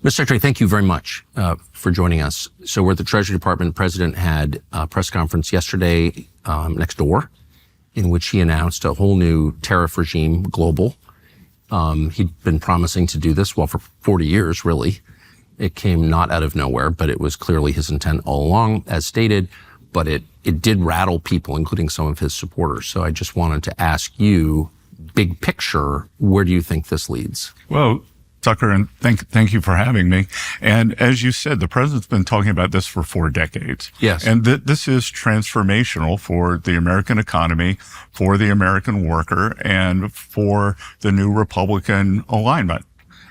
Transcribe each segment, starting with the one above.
Mr. Secretary, thank you very much for joining us. So we're at the Treasury Department. The President had a press conference yesterday next door in which he announced a whole new tariff regime, global. He'd been promising to do this, well, for 40 years, really. It came not out of nowhere, but it was clearly his intent all along, as stated. But it did rattle people, including some of his supporters. So I just wanted to ask you, big picture, where do you think this leads? Well, Tucker, and thank you for having me. And as you said, the president's been talking about this for 4 decades. Yes. And this is transformational for the American economy, for the American worker, and for the new Republican alignment.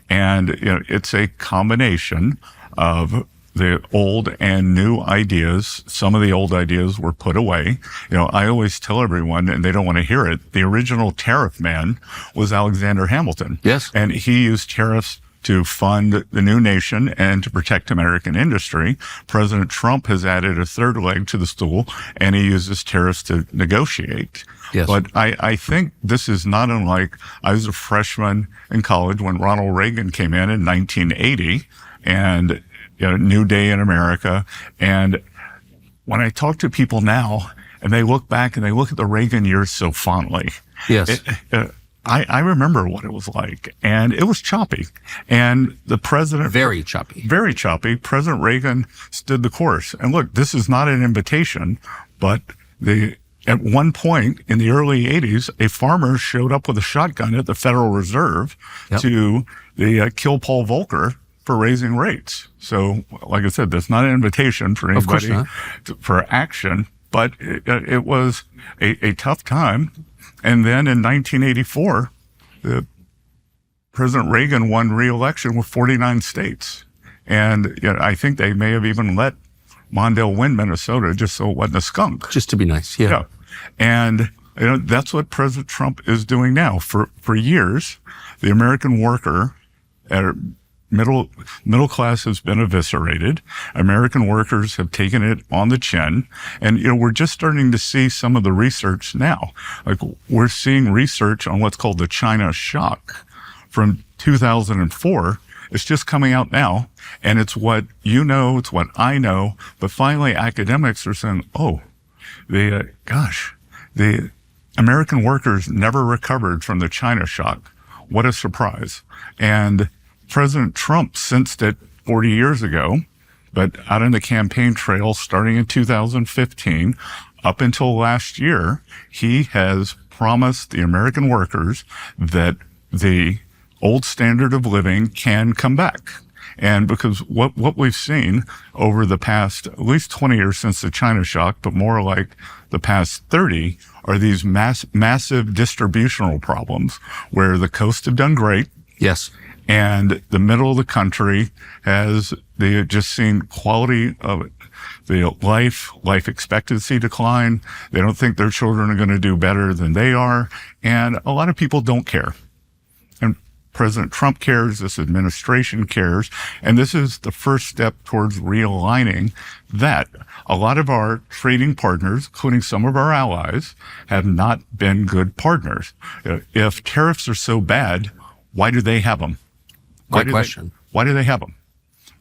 And it's a combination of the old and new ideas. Some of the old ideas were put away. I always tell everyone, and they don't want to hear it, the original tariff man was Alexander Hamilton. Yes. And he used tariffs to fund the new nation and to protect American industry. President Trump has added a third leg to the stool, and he uses tariffs to negotiate. Yes. But I think this is not unlike, I was a freshman in college when Ronald Reagan came in 1980, and new day in America. And when I talk to people now and they look back and they look at the Reagan years so fondly, yes, I remember what it was like, and it was choppy. And the president, very choppy. President Reagan stood the course. And look, this is not an invitation, but at one point in the early 80s, a farmer showed up with a shotgun at the Federal Reserve to kill Paul Volcker for raising rates. So, like I said, that's not an invitation for anybody for action, but it was a tough time. And then in 1984, President Reagan won re-election with 49 states. And I think they may have even let Mondale win Minnesota just so it wasn't a skunk. Just to be nice, yeah. And that's what President Trump is doing now. For years, the American worker middle class has been eviscerated. American workers have taken it on the chin. And, we're just starting to see some of the research now. Like, we're seeing research on what's called the China shock from 2004. It's just coming out now. And it's what it's what I know. But finally, academics are saying, the American workers never recovered from the China shock. What a surprise. And President Trump sensed it 40 years ago, but out on the campaign trail starting in 2015 up until last year, he has promised the American workers that the old standard of living can come back. And because what we've seen over the past at least 20 years since the China shock, but more like the past 30, are these massive distributional problems where the coasts have done great. Yes. And the middle of the country they have just seen quality of the life expectancy decline. They don't think their children are going to do better than they are. And a lot of people don't care. And President Trump cares, this administration cares. And this is the first step towards realigning that. A lot of our trading partners, including some of our allies, have not been good partners. If tariffs are so bad, why do they have them? Great question. Why do they have them,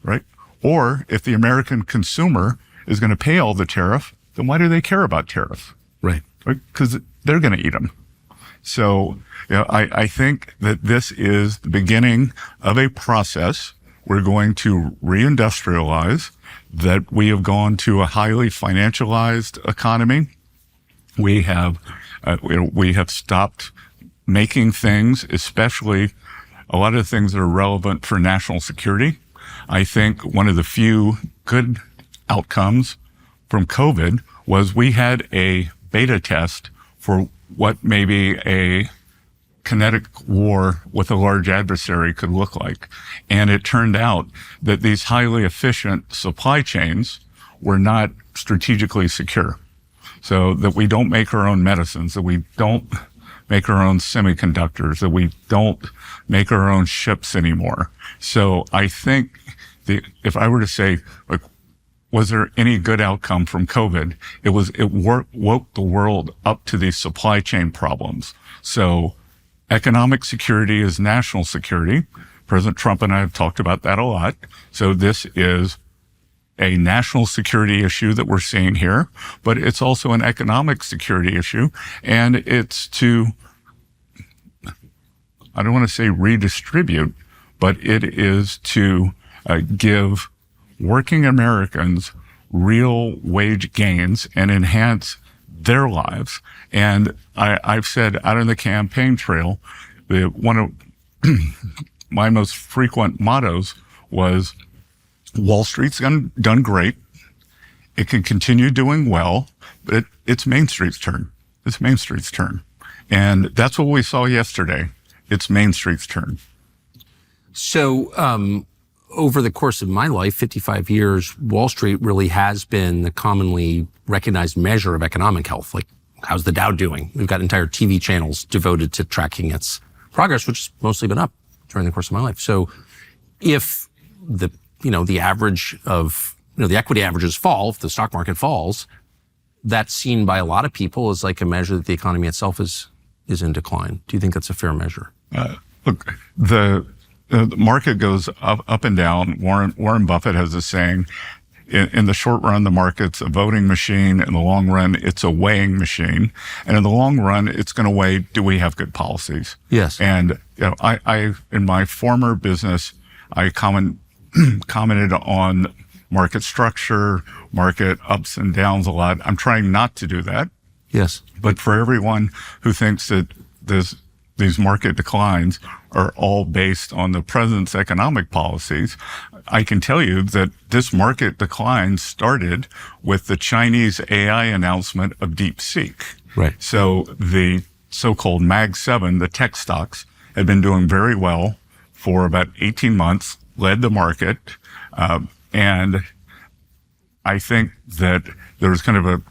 right? Or if the American consumer is going to pay all the tariff, then why do they care about tariff? Right. Because they're going to eat them. So, I think that this is the beginning of a process. We're going to reindustrialize, that we have gone to a highly financialized economy. We have stopped making things, especially a lot of things that are relevant for national security. I think one of the few good outcomes from COVID was we had a beta test for what maybe a kinetic war with a large adversary could look like. And it turned out that these highly efficient supply chains were not strategically secure. So that we don't make our own medicines, that we don't make our own semiconductors, that we don't make our own ships anymore. So I think if I were to say, like, was there any good outcome from COVID? It woke the world up to these supply chain problems. So economic security is national security. President Trump and I have talked about that a lot. So this is a national security issue that we're seeing here, but it's also an economic security issue. And it's to, I don't want to say redistribute, but it is to give working Americans real wage gains and enhance their lives. And I've said out on the campaign trail, one of my most frequent mottos was, Wall Street's done great. It can continue doing well, but it's Main Street's turn. It's Main Street's turn. And that's what we saw yesterday. It's Main Street's turn. So over the course of my life, 55 years, Wall Street really has been the commonly recognized measure of economic health. Like, how's the Dow doing? We've got entire TV channels devoted to tracking its progress, which has mostly been up during the course of my life. So if the average of, the equity averages fall, if the stock market falls, that's seen by a lot of people as like a measure that the economy itself is in decline. Do you think that's a fair measure? Look, the market goes up and down. Warren Buffett has a saying, in the short run, the market's a voting machine. In the long run, it's a weighing machine. And in the long run, it's going to weigh, do we have good policies? Yes. And I in my former business, I commented on market structure, market ups and downs a lot. I'm trying not to do that. Yes. But for everyone who thinks that these market declines are all based on the president's economic policies, I can tell you that this market decline started with the Chinese AI announcement of DeepSeek. Right. So the so-called Mag 7, the tech stocks, had been doing very well for about 18 months, led the market. And I think that there was kind of a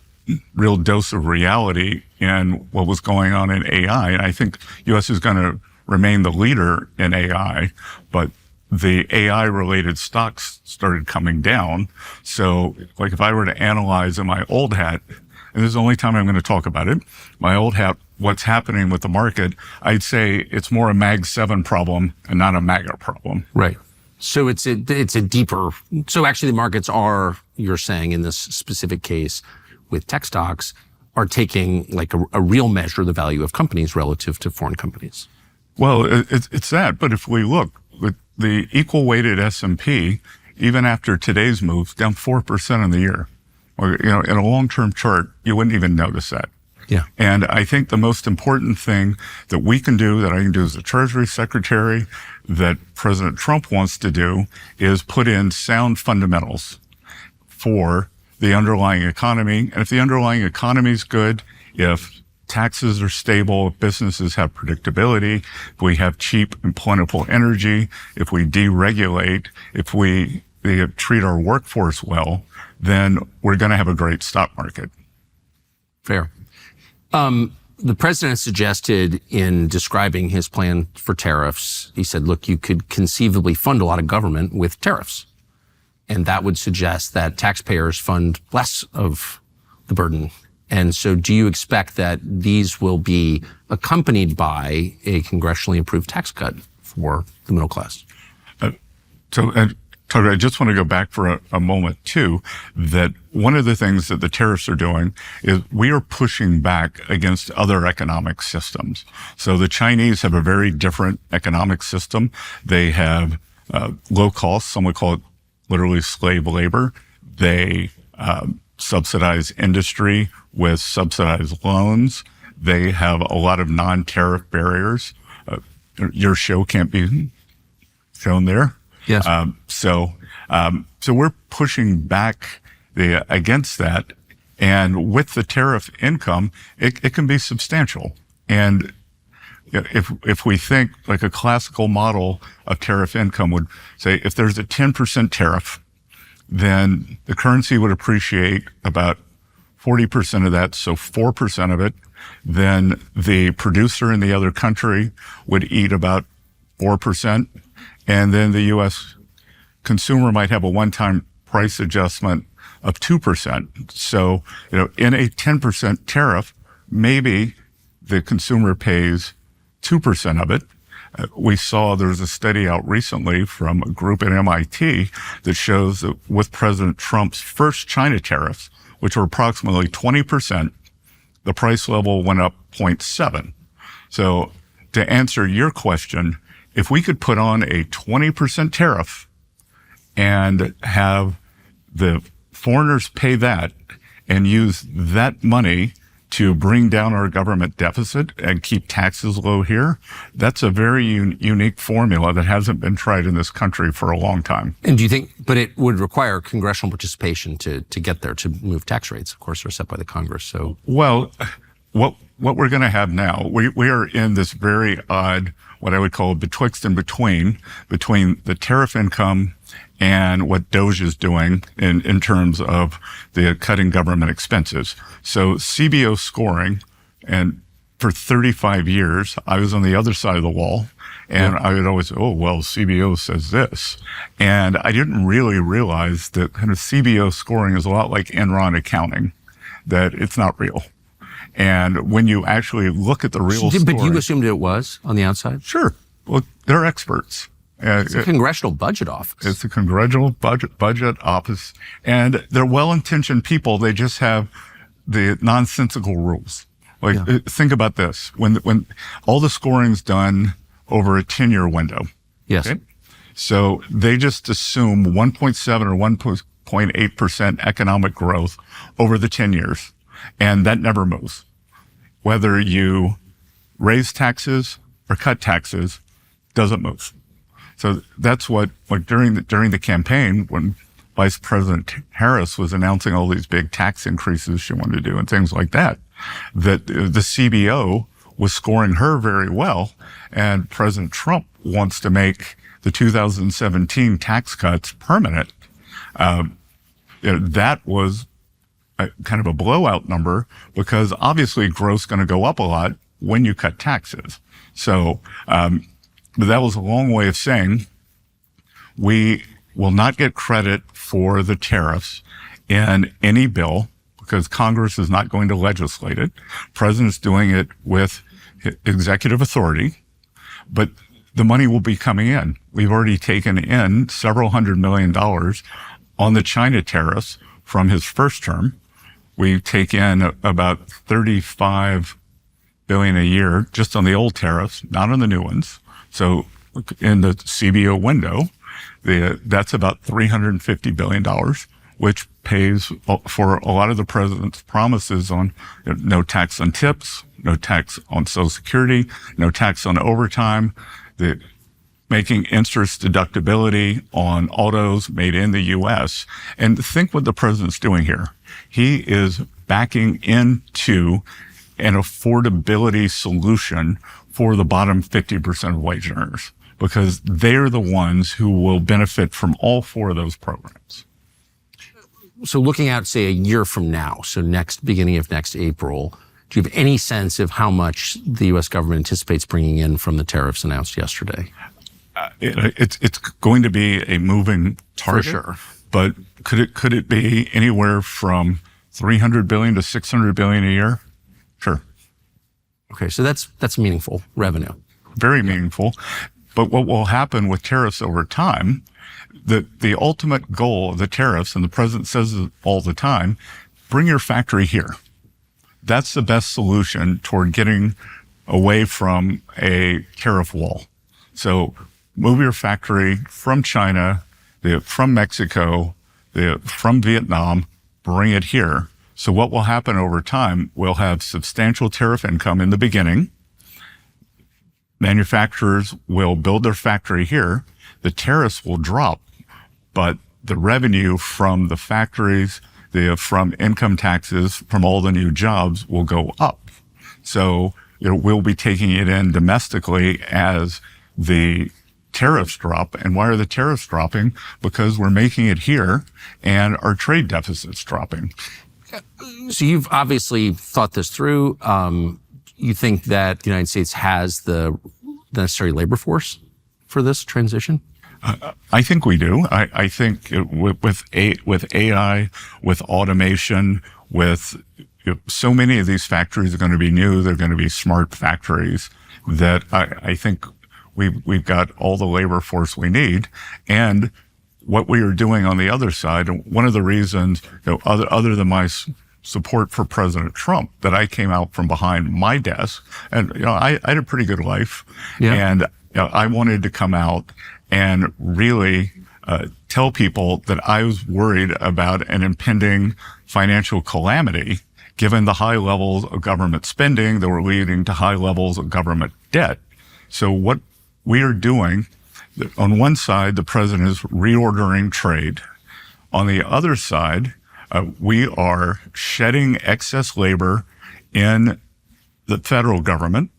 real dose of reality in what was going on in AI. And I think U.S. is going to remain the leader in AI, but the AI-related stocks started coming down. So, like, if I were to analyze in my old hat, and this is the only time I'm going to talk about it, my old hat, what's happening with the market, I'd say it's more a Mag 7 problem and not a MAGA problem. Right. So it's a deeper, so actually the markets are, you're saying in this specific case with tech stocks, are taking like a real measure of the value of companies relative to foreign companies. Well, it's that. But if we look with the equal weighted S&P, even after today's moves, down 4% in the year. Or, in a long-term chart, you wouldn't even notice that. Yeah. And I think the most important thing that we can do, that I can do as the Treasury Secretary, that President Trump wants to do, is put in sound fundamentals for the underlying economy. And if the underlying economy is good, if taxes are stable, if businesses have predictability, if we have cheap and plentiful energy, if we deregulate, if we treat our workforce well, then we're going to have a great stock market. Fair. The president suggested in describing his plan for tariffs, he said, look, you could conceivably fund a lot of government with tariffs. And that would suggest that taxpayers fund less of the burden. And so do you expect that these will be accompanied by a congressionally approved tax cut for the middle class? Tucker, I just want to go back for a moment, too, that one of the things that the tariffs are doing is we are pushing back against other economic systems. So the Chinese have a very different economic system. They have low cost, some would call it literally slave labor. They subsidize industry with subsidized loans. They have a lot of non-tariff barriers. Your show can't be shown there. Yes. So we're pushing back against that. And with the tariff income, it can be substantial. And if we think like a classical model of tariff income would say, if there's a 10% tariff, then the currency would appreciate about 40% of that, so 4% of it. Then the producer in the other country would eat about 4%. And then the U.S. consumer might have a one-time price adjustment of 2%. So, in a 10% tariff, maybe the consumer pays 2% of it. We saw there was a study out recently from a group at MIT that shows that with President Trump's first China tariffs, which were approximately 20%, the price level went up 0.7. So to answer your question, if we could put on a 20% tariff and have the foreigners pay that and use that money to bring down our government deficit and keep taxes low here, that's a very unique formula that hasn't been tried in this country for a long time. And do you think, but it would require congressional participation to get there, to move tax rates, of course, are set by the Congress. So, well, what we're going to have now, we are in this very odd, what I would call betwixt and between the tariff income and what DOGE is doing in terms of the cutting government expenses. So CBO scoring, and for 35 years, I was on the other side of the wall, and I would always, CBO says this. And I didn't really realize that kind of CBO scoring is a lot like Enron accounting, that it's not real. And when you actually look at the real scoring. But you assumed it was on the outside? Sure. Well, they're experts. It's a congressional budget office. It's a congressional budget office, and they're well-intentioned people. They just have the nonsensical rules. Think about this: when all the scoring's done over a 10-year window. Yes. Okay? So they just assume 1.7 or 1.8% economic growth over the 10 years, and that never moves. Whether you raise taxes or cut taxes, doesn't move. So that's what during the campaign, when Vice President Harris was announcing all these big tax increases she wanted to do and things like that, that the CBO was scoring her very well, and President Trump wants to make the 2017 tax cuts permanent. That was kind of a blowout number, because obviously growth's going to go up a lot when you cut taxes. So, but that was a long way of saying we will not get credit for the tariffs in any bill, because Congress is not going to legislate it. President's doing it with executive authority, but the money will be coming in. We've already taken in several $100 million on the China tariffs from his first term. We take in about $35 billion a year just on the old tariffs, not on the new ones. So in the CBO window, that's about $350 billion, which pays for a lot of the president's promises on no tax on tips, no tax on Social Security, no tax on overtime, making interest deductibility on autos made in the U.S. And think what the president's doing here. He is backing into an affordability solution for the bottom 50% of wage earners, because they're the ones who will benefit from all four of those programs. So looking out, say, a year from now, so beginning of next April, do you have any sense of how much the U.S. government anticipates bringing in from the tariffs announced yesterday? It's going to be a moving target. For sure. But could it be anywhere from $300 billion to $600 billion a year? Sure. Okay, so that's meaningful revenue. Very meaningful. But what will happen with tariffs over time, the ultimate goal of the tariffs, and the president says it all the time, bring your factory here. That's the best solution toward getting away from a tariff wall. So move your factory from China, from Mexico, from Vietnam, bring it here. So what will happen over time, we'll have substantial tariff income in the beginning. Manufacturers will build their factory here. The tariffs will drop, but the revenue from the factories, from income taxes, from all the new jobs will go up. So we'll be taking it in domestically as the tariffs drop. And why are the tariffs dropping? Because we're making it here and our trade deficit's dropping. So you've obviously thought this through. You think that the United States has the necessary labor force for this transition? I think we do. I think with AI, with automation, with so many of these factories are going to be new. They're going to be smart factories that I think we've got all the labor force we need. And what we are doing on the other side, and one of the reasons, other than my support for President Trump, that I came out from behind my desk, and I had a pretty good life, and I wanted to come out and really tell people that I was worried about an impending financial calamity, given the high levels of government spending that were leading to high levels of government debt. So what we are doing, on one side, the president is reordering trade. On the other side, we are shedding excess labor in the federal government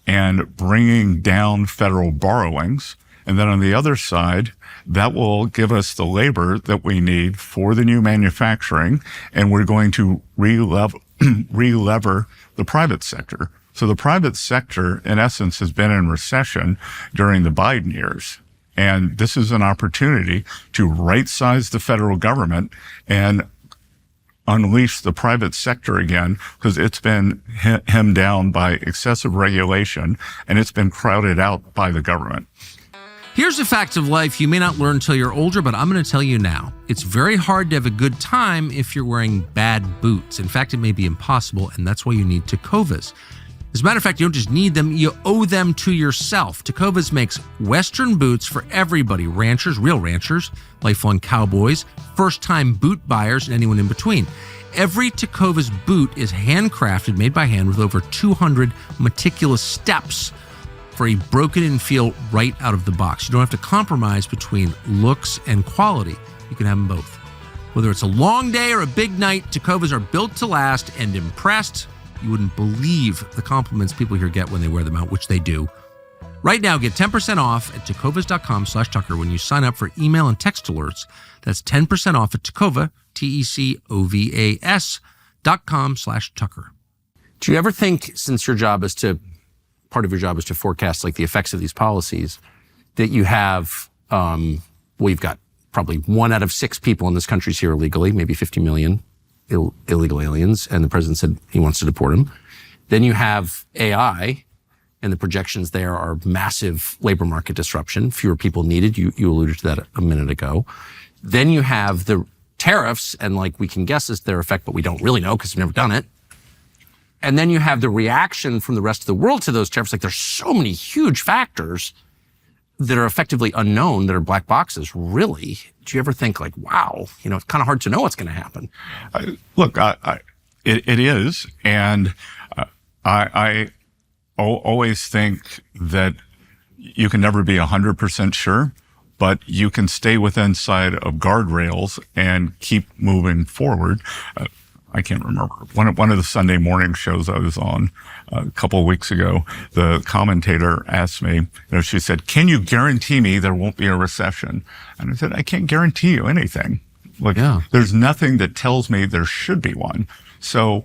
and bringing down federal borrowings. And then on the other side, that will give us the labor that we need for the new manufacturing, and we're going to relever the private sector. So the private sector, in essence, has been in recession during the Biden years. And this is an opportunity to right-size the federal government and unleash the private sector again, because it's been hemmed down by excessive regulation, and it's been crowded out by the government. Here's a fact of life you may not learn until you're older, but I'm going to tell you now. It's very hard to have a good time if you're wearing bad boots. In fact, it may be impossible, and that's why you need Tecovas. As a matter of fact, you don't just need them, you owe them to yourself. Tecovas makes Western boots for everybody, ranchers, real ranchers, lifelong cowboys, first-time boot buyers, and anyone in between. Every Tecovas boot is handcrafted, made by hand, with over 200 meticulous steps for a broken-in feel right out of the box. You don't have to compromise between looks and quality. You can have them both. Whether it's a long day or a big night, Tecovas are built to last, and impressed. You wouldn't believe the compliments people here get when they wear them out, which they do. Right now, get 10% off at tecovas.com/Tucker when you sign up for email and text alerts. That's 10% off at Tecova, TECOVAS.com/Tucker. Do you ever think, since part of your job is to forecast like the effects of these policies, that you have, you've got probably 1 out of 6 people in this country here illegally, maybe 50 million illegal aliens, and the president said he wants to deport them. Then you have AI, and the projections there are massive labor market disruption, fewer people needed. You alluded to that a minute ago. Then you have the tariffs, and we can guess their effect, but we don't really know because we've never done it. And then you have the reaction from the rest of the world to those tariffs. There's so many huge factors that are effectively unknown, that are black boxes, really. Do you ever think wow, it's kind of hard to know what's going to happen? Look, it is. And I always think that you can never be 100% sure, but you can stay within sight of guardrails and keep moving forward. I can't remember. One of the Sunday morning shows I was on a couple of weeks ago, the commentator asked me, she said, "Can you guarantee me there won't be a recession?" And I said, "I can't guarantee you anything. There's nothing that tells me there should be one." So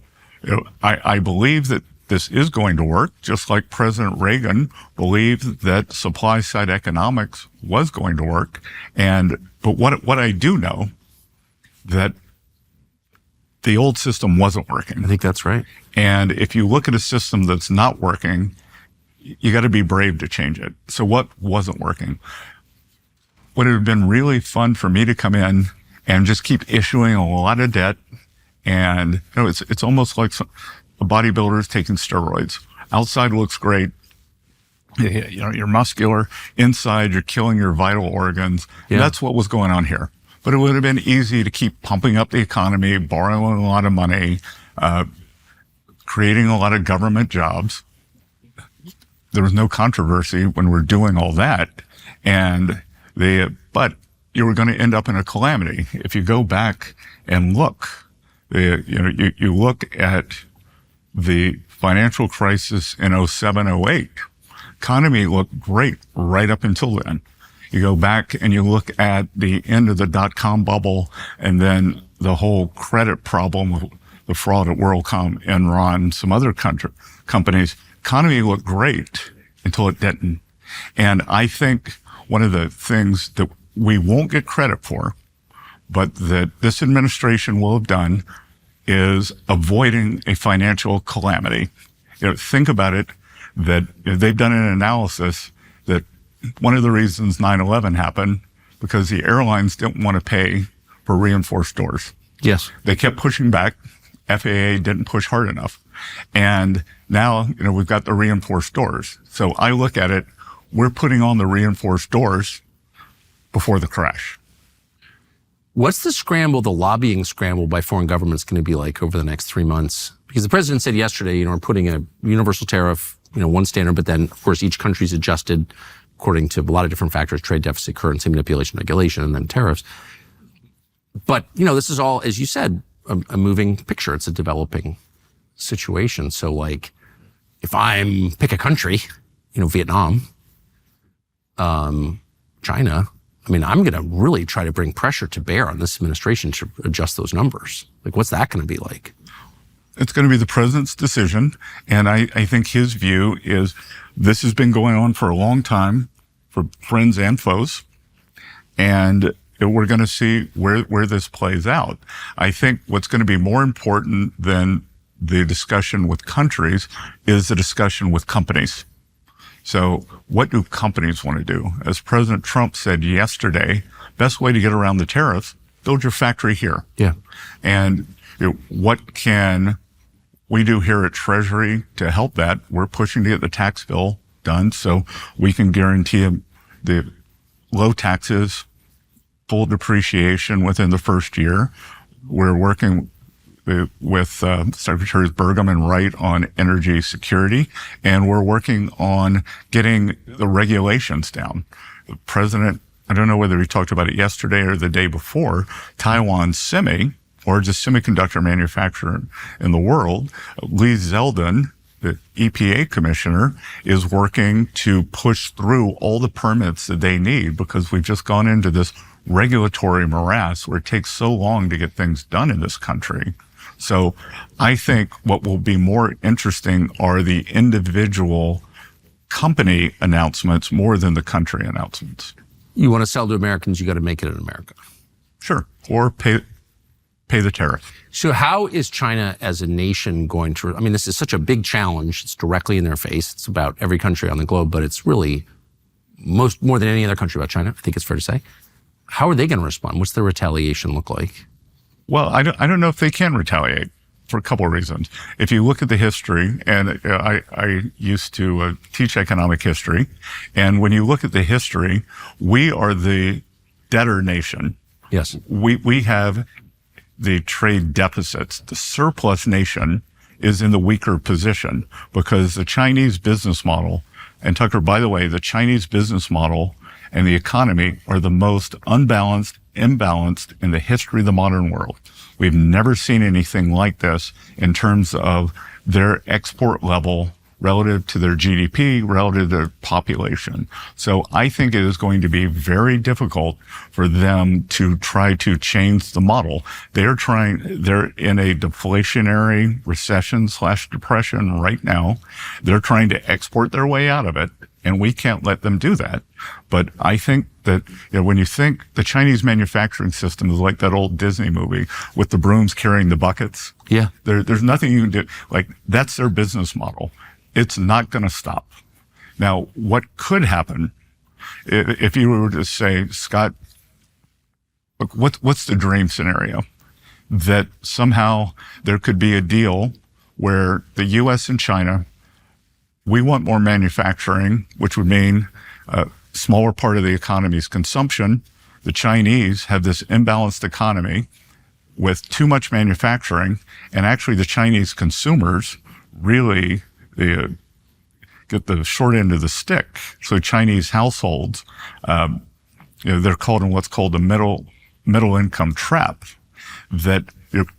I believe that this is going to work, just like President Reagan believed that supply side economics was going to work. But what I do know, that the old system wasn't working. I think that's right. And if you look at a system that's not working, you got to be brave to change it. So what wasn't working? Would it have been really fun for me to come in and just keep issuing a lot of debt? And it's almost like a bodybuilder is taking steroids. Outside looks great. You're muscular. Inside, you're killing your vital organs. Yeah. That's what was going on here. But it would have been easy to keep pumping up the economy, borrowing a lot of money, creating a lot of government jobs. There was no controversy when we're doing all that. But you were going to end up in a calamity. If you go back and look, you look at the financial crisis in 07, 08, economy looked great right up until then. You go back and you look at the end of the dot-com bubble, and then the whole credit problem with the fraud at WorldCom, Enron, some other companies. Economy looked great until it didn't. And I think one of the things that we won't get credit for, but that this administration will have done, is avoiding a financial calamity. Think about it, that they've done an analysis that one of the reasons 9/11 happened, because the airlines didn't want to pay for reinforced doors. Yes. They kept pushing back. FAA didn't push hard enough. And now, we've got the reinforced doors. So I look at it, we're putting on the reinforced doors before the crash. What's the lobbying scramble by foreign governments going to be like over the next 3 months? Because the president said yesterday, we're putting a universal tariff, one standard, but then, of course, each country's adjusted according to a lot of different factors, trade deficit, currency manipulation, regulation, and then tariffs. But, this is all, as you said, a moving picture. It's a developing situation. So, if pick a country, Vietnam, China, I'm going to really try to bring pressure to bear on this administration to adjust those numbers. What's that going to be like? It's going to be the president's decision. And I think his view is this has been going on for a long time for friends and foes. And we're going to see where this plays out. I think what's going to be more important than the discussion with countries is the discussion with companies. So what do companies want to do? As President Trump said yesterday, best way to get around the tariffs, build your factory here. Yeah. And what can we do here at Treasury to help that? We're pushing to get the tax bill done so we can guarantee the low taxes, full depreciation within the first year. We're working with Secretaries Burgum and Wright on energy security, and we're working on getting the regulations down. The president, I don't know whether he talked about it yesterday or the day before, Taiwan Semi, largest semiconductor manufacturer in the world, Lee Zeldin, the EPA commissioner, is working to push through all the permits that they need, because we've just gone into this regulatory morass where it takes so long to get things done in this country. So I think what will be more interesting are the individual company announcements more than the country announcements. You want to sell to Americans, you got to make it in America. Sure. Or pay the tariff. So how is China as a nation going to, this is such a big challenge. It's directly in their face. It's about every country on the globe, but it's really more than any other country about China, I think it's fair to say. How are they going to respond? What's their retaliation look like? Well, I don't know if they can retaliate for a couple of reasons. If you look at the history, and I used to teach economic history, and when you look at the history, we are the debtor nation. Yes. We have the trade deficits. The surplus nation is in the weaker position because the Chinese business model, and Tucker, by the way, the Chinese business model and the economy are the most imbalanced in the history of the modern world. We've never seen anything like this in terms of their export level relative to their GDP, relative to their population. So I think it is going to be very difficult for them to try to change the model. They're in a deflationary recession/depression right now. They're trying to export their way out of it, and we can't let them do that. But I think that when you think the Chinese manufacturing system is like that old Disney movie with the brooms carrying the buckets. Yeah. There's nothing you can do. That's their business model. It's not going to stop. Now, what could happen if you were to say, Scott, look, what's the dream scenario? That somehow there could be a deal where the U.S. and China, we want more manufacturing, which would mean a smaller part of the economy's consumption. The Chinese have this imbalanced economy with too much manufacturing, and actually the Chinese consumers really get the short end of the stick. So Chinese households, they're called in what's called the middle income trap. That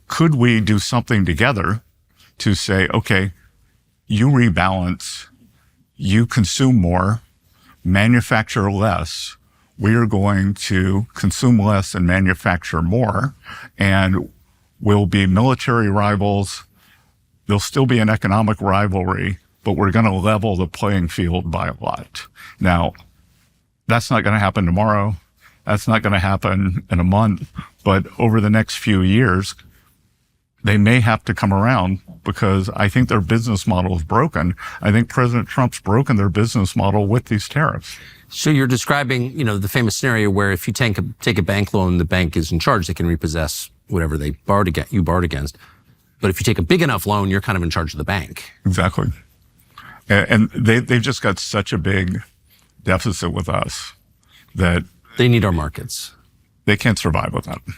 could we do something together to say, okay, you rebalance, you consume more, manufacture less. We are going to consume less and manufacture more, and we'll be military rivals. There'll still be an economic rivalry, but we're going to level the playing field by a lot. Now, that's not going to happen tomorrow. That's not going to happen in a month. But over the next few years, they may have to come around because I think their business model is broken. I think President Trump's broken their business model with these tariffs. So you're describing, the famous scenario where if you take a bank loan, the bank is in charge. They can repossess whatever you borrowed against. But if you take a big enough loan, you're kind of in charge of the bank. Exactly. And they've just got such a big deficit with us that they need our markets. They can't survive without them.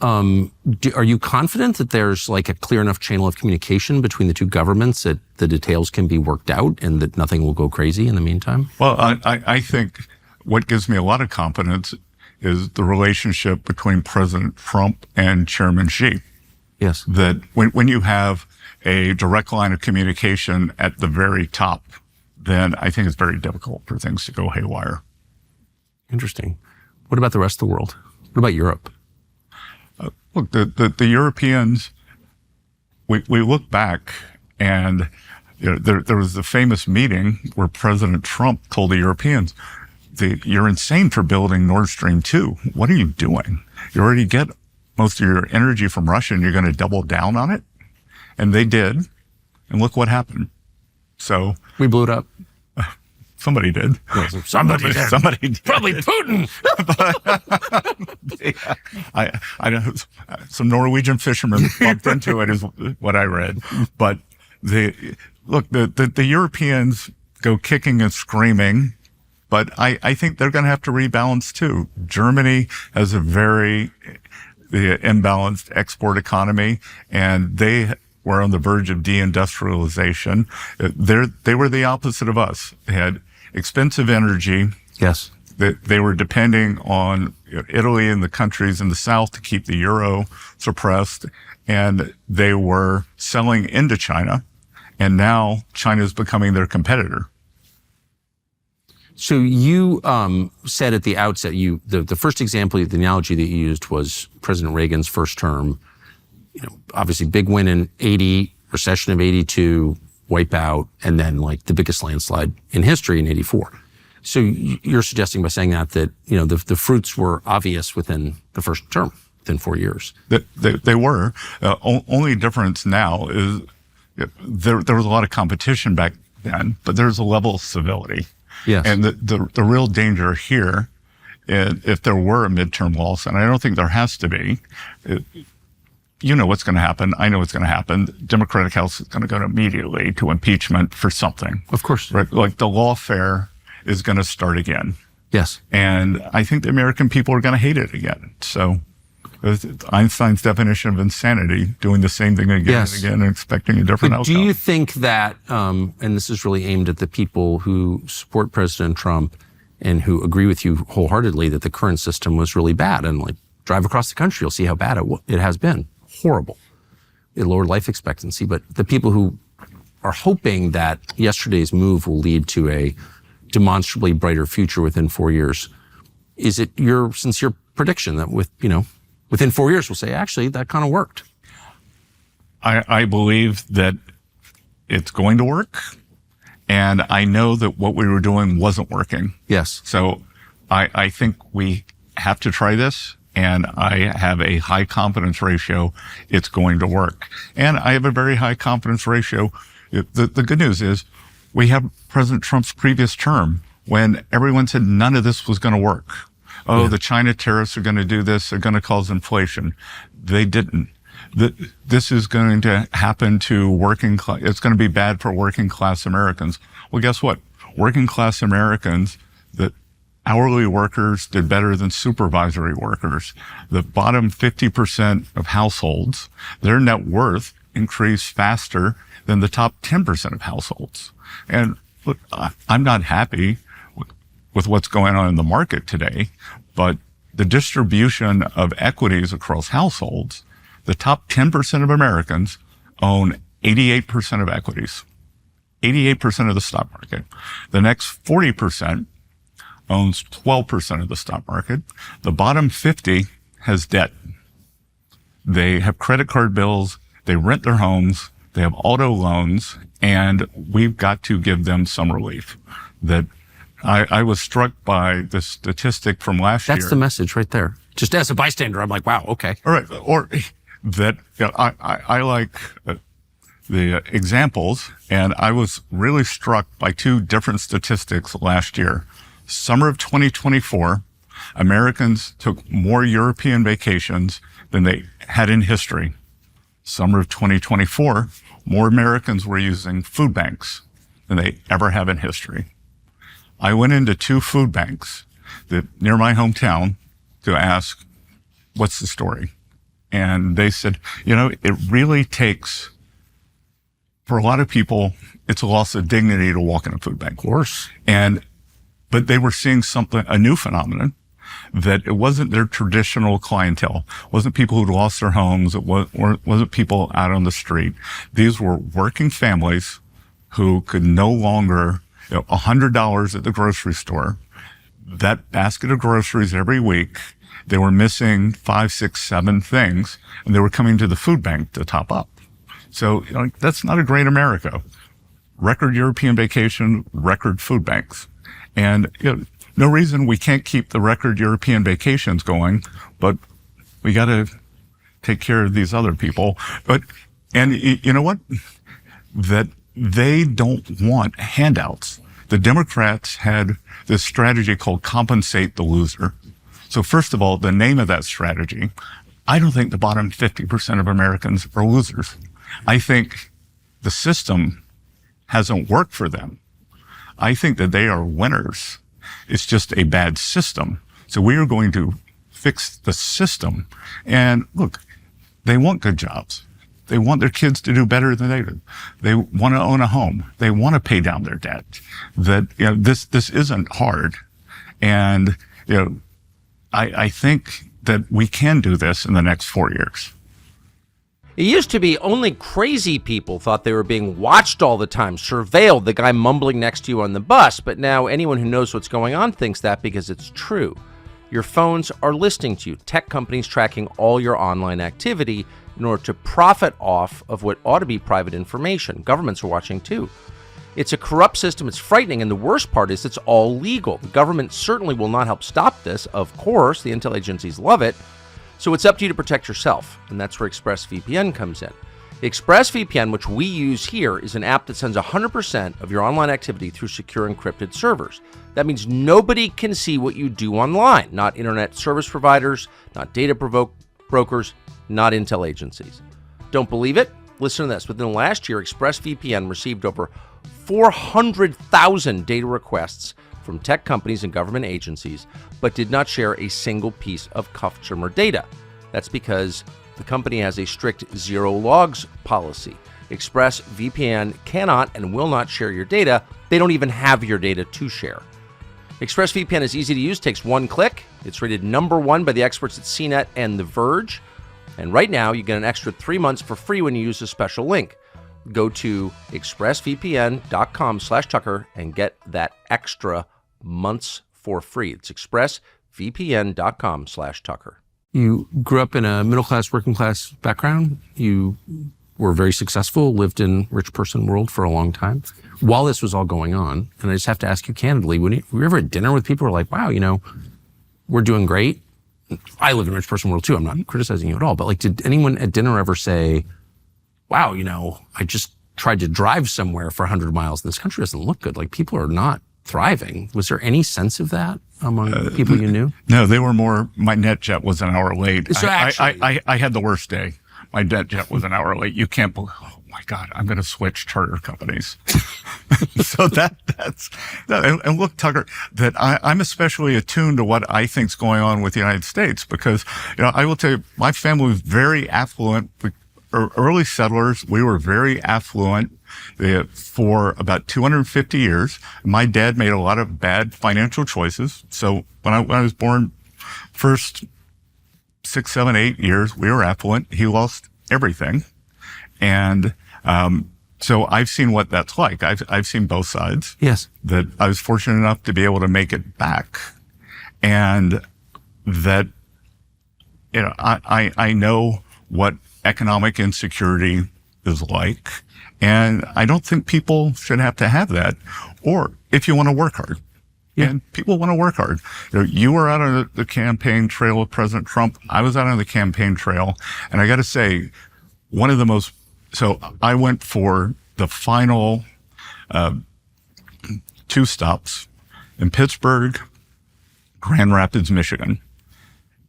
Are you confident that there's like a clear enough channel of communication between the two governments that the details can be worked out and that nothing will go crazy in the meantime? Well, I think what gives me a lot of confidence is the relationship between President Trump and Chairman Xi. Yes. That when you have a direct line of communication at the very top, then I think it's very difficult for things to go haywire. Interesting. What about the rest of the world? What about Europe? Look, the Europeans, we look back and there was the famous meeting where President Trump told the Europeans, you're insane for building Nord Stream 2. What are you doing? You already get most of your energy from Russia and you're going to double down on it? And they did. And look what happened. So we blew it up. Somebody did. Somebody did. Somebody did. Probably Putin. I know some Norwegian fishermen bumped into it, is what I read. But the Europeans go kicking and screaming, but I think they're going to have to rebalance too. Germany has a very imbalanced export economy, and they were on the verge of deindustrialization. They were the opposite of us. They had expensive energy. Yes. They were depending on Italy and the countries in the south to keep the euro suppressed, and they were selling into China, and now China is becoming their competitor. So you said at the outset, the first example, the analogy that you used was President Reagan's first term. Obviously big win in 80, recession of 82, wipeout, and then like the biggest landslide in history in 84. So you're suggesting by saying that the fruits were obvious within the first term, within 4 years. They were. Only difference now is there was a lot of competition back then, but there's a level of civility. Yes. And the real danger here, if there were a midterm loss, and I don't think there has to be, you know what's going to happen. I know what's going to happen. Democratic House is going to go immediately to impeachment for something. Of course. Right? Like the lawfare is going to start again. Yes. And I think the American people are going to hate it again. So Einstein's definition of insanity, doing the same thing again and again and expecting a different outcome. Do you think that, and this is really aimed at the people who support President Trump and who agree with you wholeheartedly that the current system was really bad, and like drive across the country, you'll see how bad it has been. Horrible. It lowered life expectancy. But the people who are hoping that yesterday's move will lead to a demonstrably brighter future within 4 years, is it your sincere prediction that within 4 years we'll say, actually, that kind of worked? I believe that it's going to work. And I know that what we were doing wasn't working. Yes. So I think we have to try this. And I have a high confidence ratio it's going to work. And I have a very high confidence ratio. The good news is we have President Trump's previous term when everyone said none of this was going to work. Oh, yeah. The China tariffs are going to do this. They're going to cause inflation. They didn't. This is going to happen to working class. It's going to be bad for working class Americans. Well, guess what? Working class Americans, hourly workers did better than supervisory workers. The bottom 50% of households, their net worth increased faster than the top 10% of households. And look, I'm not happy with what's going on in the market today, but the distribution of equities across households, the top 10% of Americans own 88% of equities, 88% of the stock market. The next 40% owns 12% of the stock market. The bottom 50 has debt. They have credit card bills. They rent their homes. They have auto loans, and we've got to give them some relief. That I was struck by the statistic from last year. That's the message right there. Just as a bystander, I'm like, wow, okay. All right. Or that I like the examples, and I was really struck by two different statistics last year. Summer of 2024, Americans took more European vacations than they had in history. Summer of 2024, more Americans were using food banks than they ever have in history. I went into two food banks near my hometown to ask, what's the story? And they said, it really takes, for a lot of people, it's a loss of dignity to walk in a food bank. Of course. But they were seeing a new phenomenon, that it wasn't their traditional clientele. It wasn't people who'd lost their homes. It wasn't people out on the street. These were working families who could no longer, $100 at the grocery store, that basket of groceries every week, they were missing 5, 6, 7 things, and they were coming to the food bank to top up. So, that's not a great America. Record European vacation, record food banks. And, no reason we can't keep the record European vacations going, but we got to take care of these other people. And you know what? That they don't want handouts. The Democrats had this strategy called compensate the loser. So first of all, the name of that strategy, I don't think the bottom 50% of Americans are losers. I think the system hasn't worked for them. I think that they are winners. It's just a bad system. So we are going to fix the system. And look, they want good jobs. They want their kids to do better than they do. They want to own a home. They want to pay down their debt. That, this isn't hard. And, I think that we can do this in the next 4 years. It used to be only crazy people thought they were being watched all the time, surveilled, the guy mumbling next to you on the bus. But now anyone who knows what's going on thinks that because it's true. Your phones are listening to you. Tech companies tracking all your online activity in order to profit off of what ought to be private information. Governments are watching too. It's a corrupt system. It's frightening. And the worst part is it's all legal. The government certainly will not help stop this. Of course, the intel agencies love it. So it's up to you to protect yourself. And that's where ExpressVPN comes in. ExpressVPN, which we use here, is an app that sends 100% of your online activity through secure encrypted servers. That means nobody can see what you do online. Not internet service providers, not data brokers, not intel agencies. Don't believe it? Listen to this. Within the last year, ExpressVPN received over 400,000 data requests from tech companies and government agencies, but did not share a single piece of customer data. That's because the company has a strict zero logs policy. ExpressVPN cannot and will not share your data. They don't even have your data to share. ExpressVPN is easy to use, takes one click. It's rated #1 by the experts at CNET and The Verge. And right now, you get an extra 3 months for free when you use a special link. Go to expressvpn.com/Tucker and get that extra months for free. It's expressvpn.com/Tucker. You grew up in a middle-class, working-class background. You were very successful, lived in rich person world for a long time while this was all going on. And I just have to ask you candidly, were you ever at dinner with people who were like, wow, we're doing great? I live in rich person world too. I'm not criticizing you at all. But did anyone at dinner ever say, wow, I just tried to drive somewhere for 100 miles and this country doesn't look good. People are not thriving. Was there any sense of that among people you knew? No, they were more, my NetJet was an hour late. So I had the worst day. My NetJet was an hour late. You can't believe, oh my God, I'm going to switch charter companies. So that's, and look, Tucker, that I'm especially attuned to what I think's going on with the United States because, I will tell you, my family was very affluent. Early settlers, we were very affluent for about 250 years. My dad made a lot of bad financial choices. So when I was born, first 6, 7, 8 years, we were affluent. He lost everything. And so I've seen what that's like. I've seen both sides. Yes. That I was fortunate enough to be able to make it back. And that, I know what economic insecurity is like. And I don't think people should have to have that. Or if you want to work hard. Yeah. And people want to work hard. You were out on the campaign trail with President Trump. I was out on the campaign trail. And I got to say, one of the most So I went for the final 2 stops in Pittsburgh, Grand Rapids, Michigan.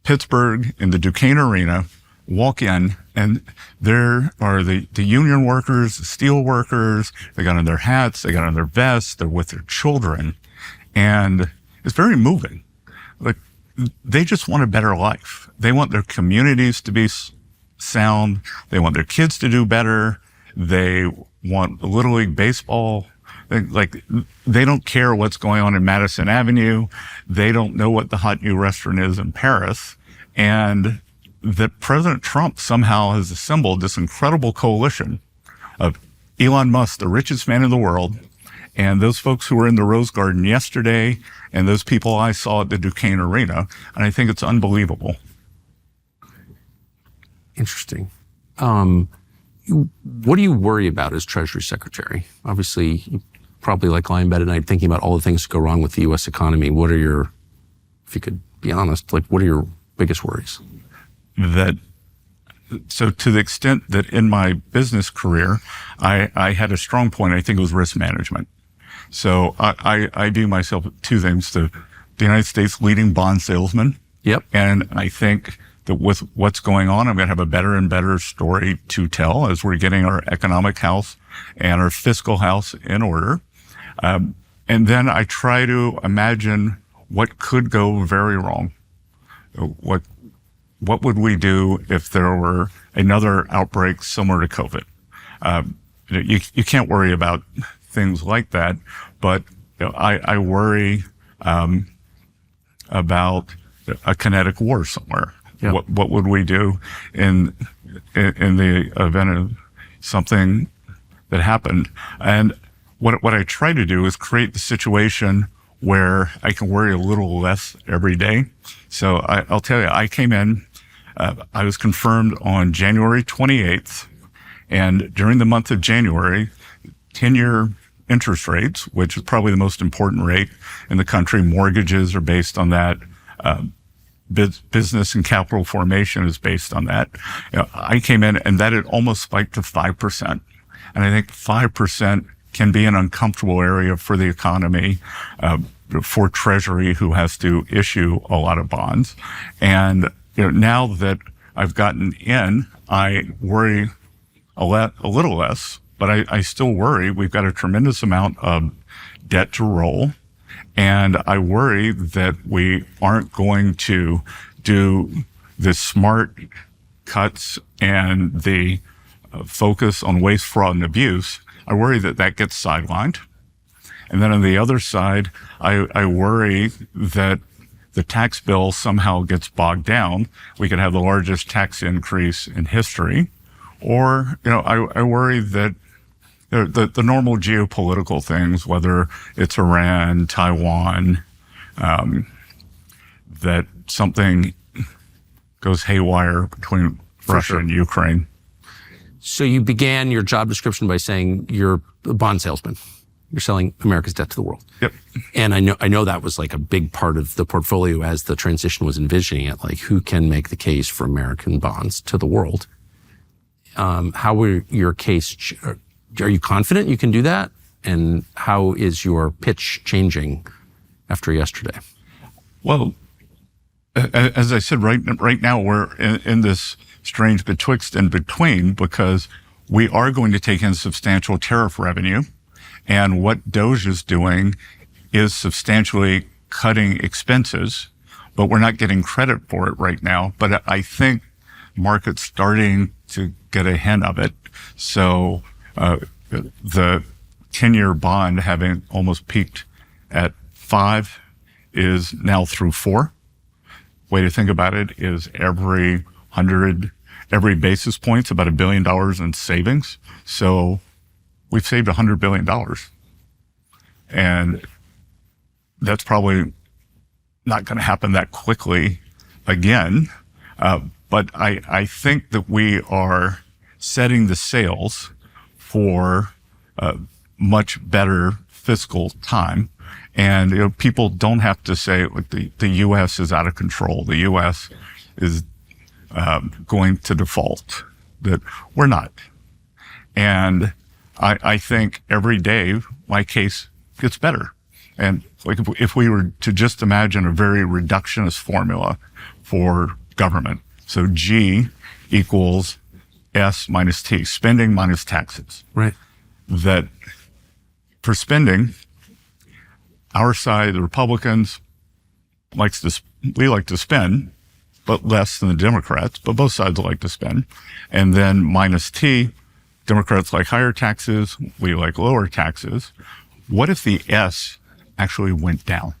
Pittsburgh, in the Duquesne Arena, walk in, and there are the union workers, the steel workers. They got on their hats, they got on their vests, they're with their children. And it's very moving. Like, they just want a better life. They want their communities to be sound. They want their kids to do better. They want Little League baseball. They don't care what's going on in Madison Avenue. They don't know what the hot new restaurant is in Paris. And that President Trump somehow has assembled this incredible coalition of Elon Musk, the richest man in the world, and those folks who were in the Rose Garden yesterday, and those people I saw at the Duquesne Arena. And I think it's unbelievable. Interesting. What do you worry about as Treasury Secretary? Obviously, you probably like lying in bed at night thinking about all the things that go wrong with the U.S. economy. What are your, if you could be honest, what are your biggest worries? So to the extent that in my business career, I had a strong point, I think it was risk management. So I view myself 2 things: the United States leading bond salesman. Yep. And I think that with what's going on, I'm going to have a better and better story to tell as we're getting our economic house and our fiscal house in order. And then I try to imagine what could go very wrong. What would we do if there were another outbreak similar to COVID? You can't worry about things like that, but I worry about a kinetic war somewhere. Yeah. What would we do in the event of something that happened? And what I try to do is create the situation where I can worry a little less every day. So I'll tell you, I came in, I was confirmed on January 28th, and during the month of January, 10-year interest rates, which is probably the most important rate in the country, mortgages are based on that, business and capital formation is based on that. I came in and that had almost spiked to 5%. And I think 5% can be an uncomfortable area for the economy, for Treasury, who has to issue a lot of bonds. And now that I've gotten in, I worry a little less, but I still worry. We've got a tremendous amount of debt to roll. And I worry that we aren't going to do the smart cuts and the focus on waste, fraud, and abuse. I worry that that gets sidelined. And then on the other side, I worry that the tax bill somehow gets bogged down. We could have the largest tax increase in history. Or, I worry that the normal geopolitical things, whether it's Iran, Taiwan, that something goes haywire between Russia and Ukraine. So you began your job description by saying you're a bond salesman. You're selling America's debt to the world. Yep. And I know that was like a big part of the portfolio as the transition was envisioning it, like who can make the case for American bonds to the world. How were your case? Are you confident you can do that? And how is your pitch changing after yesterday? Well, as I said, right now we're in this strange betwixt and between, because we are going to take in substantial tariff revenue. And what DOGE is doing is substantially cutting expenses, but we're not getting credit for it right now. But I think market's starting to get a hint of it. So the 10-year bond, having almost peaked at 5, is now through 4. Way to think about it is every basis point's about $1 billion in savings. So we've saved $100 billion. And that's probably not going to happen that quickly again. But I think that we are setting the sails for a much better fiscal time. And people don't have to say, like, the U.S. is out of control. The U.S. is going to default. That we're not. And I think every day my case gets better. And like if we were to just imagine a very reductionist formula for government, so G equals S minus T, spending minus taxes. Right. That for spending, our side, the Republicans, we like to spend, but less than the Democrats, but both sides like to spend. And then minus T, Democrats like higher taxes, we like lower taxes. What if the S actually went down?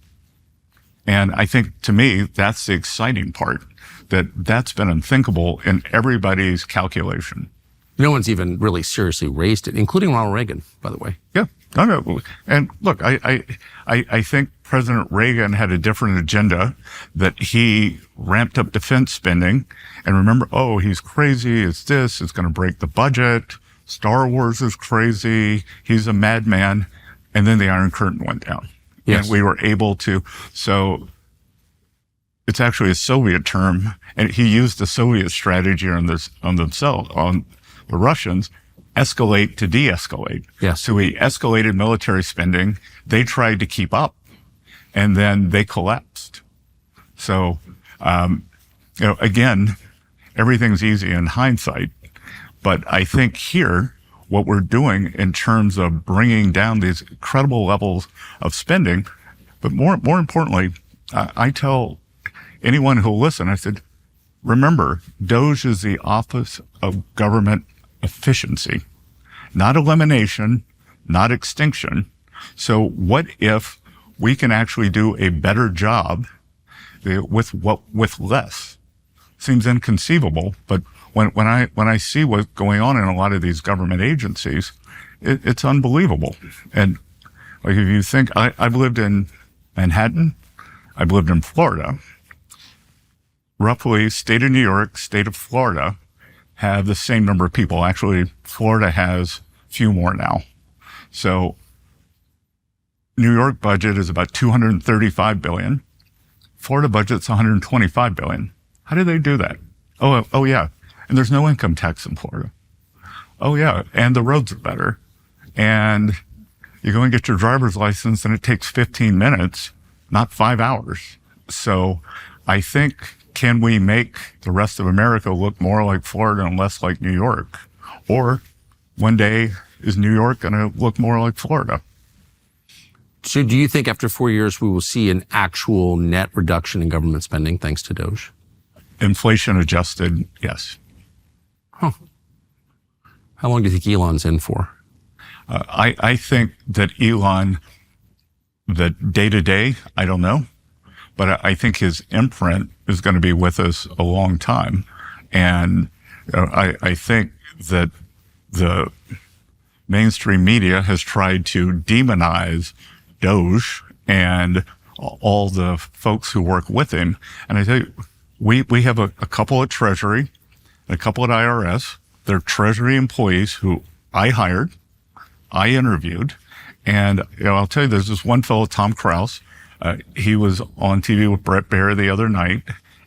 And I think, to me, that's the exciting part, that's been unthinkable in everybody's calculation. No one's even really seriously raised it, including Ronald Reagan, by the way. Yeah. No. And look, I think President Reagan had a different agenda, that he ramped up defense spending. And remember, he's crazy. It's going to break the budget. Star Wars is crazy. He's a madman. And then the Iron Curtain went down. Yes. And we were able to, so it's actually a Soviet term, and he used the Soviet strategy on the Russians, escalate to de-escalate. Yes. So he escalated military spending. They tried to keep up, and then they collapsed. So, again, everything's easy in hindsight, but I think here, what we're doing in terms of bringing down these incredible levels of spending, but more importantly, I tell anyone who'll listen, I said, remember, DOGE is the Office of Government Efficiency, not elimination, not extinction. So what if we can actually do a better job with less? Seems inconceivable, but when I see what's going on in a lot of these government agencies, it's unbelievable. And like, if you think, I've lived in Manhattan, I've lived in Florida. Roughly, state of New York, state of Florida have the same number of people. Actually, Florida has a few more now. So New York budget is about $235 billion. Florida budget's $125 billion. How do they do that? Oh yeah. And there's no income tax in Florida. Oh yeah. And the roads are better. And you go and get your driver's license and it takes 15 minutes, not 5 hours. So I think, can we make the rest of America look more like Florida and less like New York? Or one day, is New York going to look more like Florida? So do you think after 4 years we will see an actual net reduction in government spending thanks to DOGE? Inflation adjusted, yes. Huh. How long do you think Elon's in for? I think that Elon, that day to day, I don't know, but I think his imprint is going to be with us a long time. And I think that the mainstream media has tried to demonize DOGE and all the folks who work with him. And I tell you, we have a couple at Treasury, a couple at IRS. They're Treasury employees who I hired, I interviewed, and I'll tell you, there's this one fellow, Tom Krause. He was on TV with Brett Baer the other night,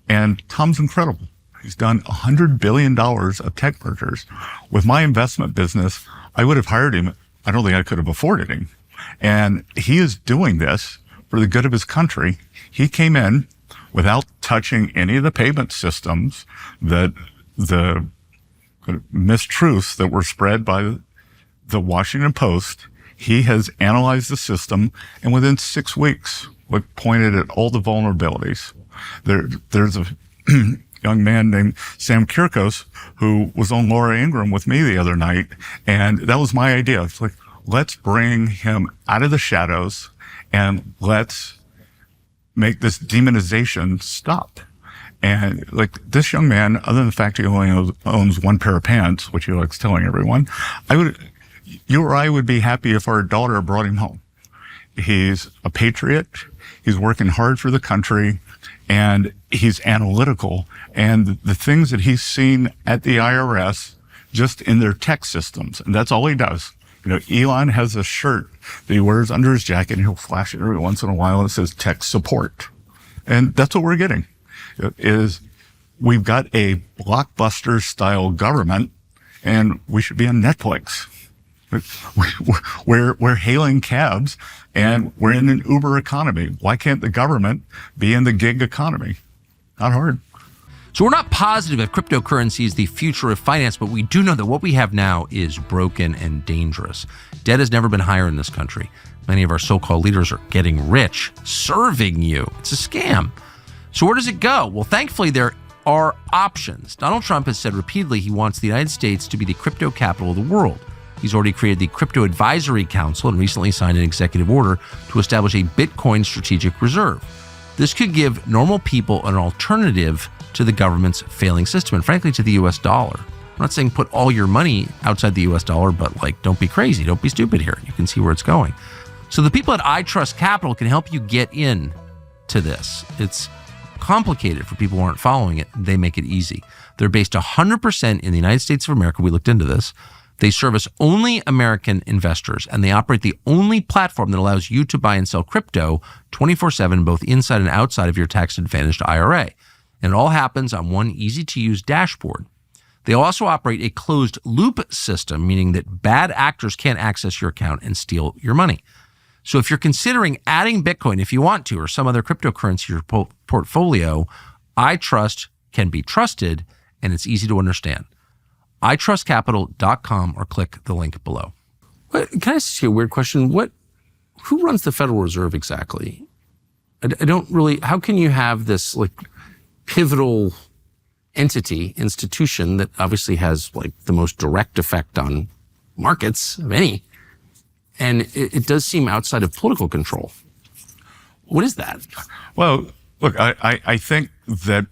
and Tom's incredible. He's done $100 billion of tech mergers. With my investment business, I would have hired him. I don't think I could have afforded him. And he is doing this for the good of his country. He came in without touching any of the payment systems, that the mistruths that were spread by the Washington Post. He has analyzed the system, and within 6 weeks, pointed at all the vulnerabilities. There's a young man named Sam Kirkos who was on Laura Ingraham with me the other night, and that was my idea. It's like, let's bring him out of the shadows and let's make this demonization stop. And like, this young man, other than the fact he only owns one pair of pants, which he likes telling everyone, you or I would be happy if our daughter brought him home. He's a patriot. He's working hard for the country, and he's analytical. And the things that he's seen at the IRS, just in their tech systems, and that's all he does. You know, Elon has a shirt that he wears under his jacket, and he'll flash it every once in a while, and it says tech support. And that's what we're getting, is we've got a blockbuster style government, and we should be on Netflix. We're hailing cabs, and we're in an Uber economy. Why can't the government be in the gig economy? Not hard. So we're not positive if cryptocurrency is the future of finance, but we do know that what we have now is broken and dangerous. Debt has never been higher in this country. Many of our so-called leaders are getting rich, serving you. It's a scam. So where does it go? Well, thankfully, there are options. Donald Trump has said repeatedly he wants the United States to be the crypto capital of the world. He's already created the Crypto Advisory Council and recently signed an executive order to establish a Bitcoin strategic reserve. This could give normal people an alternative to the government's failing system and frankly to the US dollar. I'm not saying put all your money outside the US dollar, but don't be crazy, don't be stupid here. You can see where it's going. So the people at I Trust Capital can help you get in to this. It's complicated for people who aren't following it. They make it easy. They're based 100% in the United States of America. We looked into this. They service only American investors, and they operate the only platform that allows you to buy and sell crypto 24/7, both inside and outside of your tax-advantaged IRA. And it all happens on one easy-to-use dashboard. They also operate a closed-loop system, meaning that bad actors can't access your account and steal your money. So if you're considering adding Bitcoin, if you want to, or some other cryptocurrency to your portfolio, iTrust can be trusted, and it's easy to understand. iTrustCapital.com or click the link below. Can I ask you a weird question? Who runs the Federal Reserve exactly? I don't really, how can you have this pivotal institution that obviously has the most direct effect on markets of any, and it does seem outside of political control. What is that? Well, look, I think that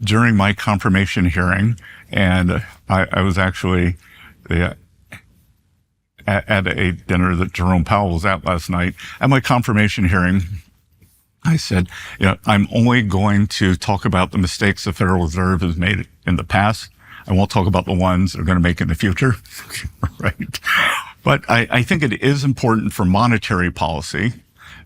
during my confirmation hearing, and I was actually at a dinner that Jerome Powell was at last night. At my confirmation hearing, I said, I'm only going to talk about the mistakes the Federal Reserve has made in the past. I won't talk about the ones they're going to make in the future, right? But I think it is important for monetary policy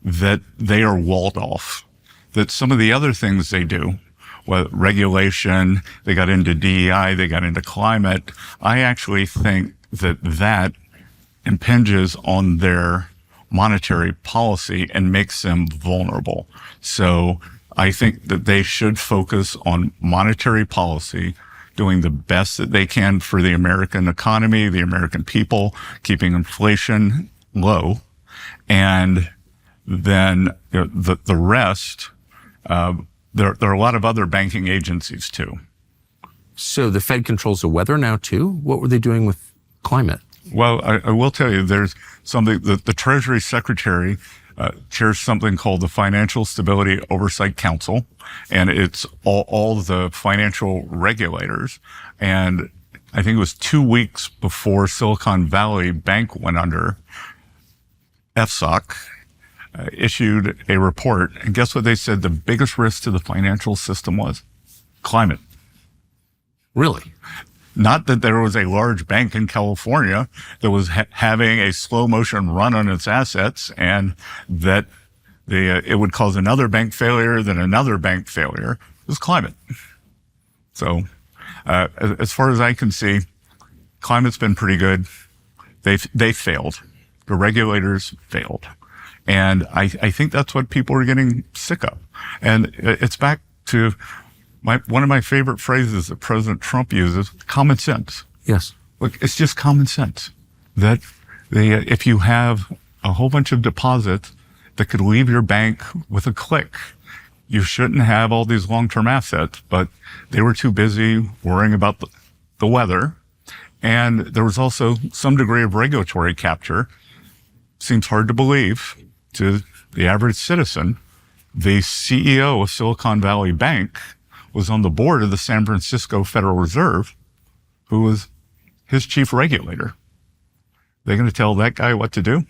that they are walled off, that some of the other things they do, regulation, they got into DEI, they got into climate. I actually think that impinges on their monetary policy and makes them vulnerable. So I think that they should focus on monetary policy, doing the best that they can for the American economy, the American people, keeping inflation low. And then the rest, there are a lot of other banking agencies too. So the Fed controls the weather now too? What were they doing with climate? Well, I will tell you, there's something that the Treasury Secretary chairs something called the Financial Stability Oversight Council, and it's all the financial regulators. And I think it was 2 weeks before Silicon Valley Bank went under, FSOC issued a report, and guess what they said the biggest risk to the financial system was? Climate. Really? Not that there was a large bank in California that was having a slow motion run on its assets, and that it would cause another bank failure, then another bank failure. It was climate. So as far as I can see, climate's been pretty good. They failed. The regulators failed. And I think that's what people are getting sick of. And it's back to one of my favorite phrases that President Trump uses, common sense. Yes. Look, it's just common sense that if you have a whole bunch of deposits that could leave your bank with a click, you shouldn't have all these long-term assets, but they were too busy worrying about the weather. And there was also some degree of regulatory capture. Seems hard to believe to the average citizen. The CEO of Silicon Valley Bank was on the board of the San Francisco Federal Reserve, who was his chief regulator. They're going to tell that guy what to do?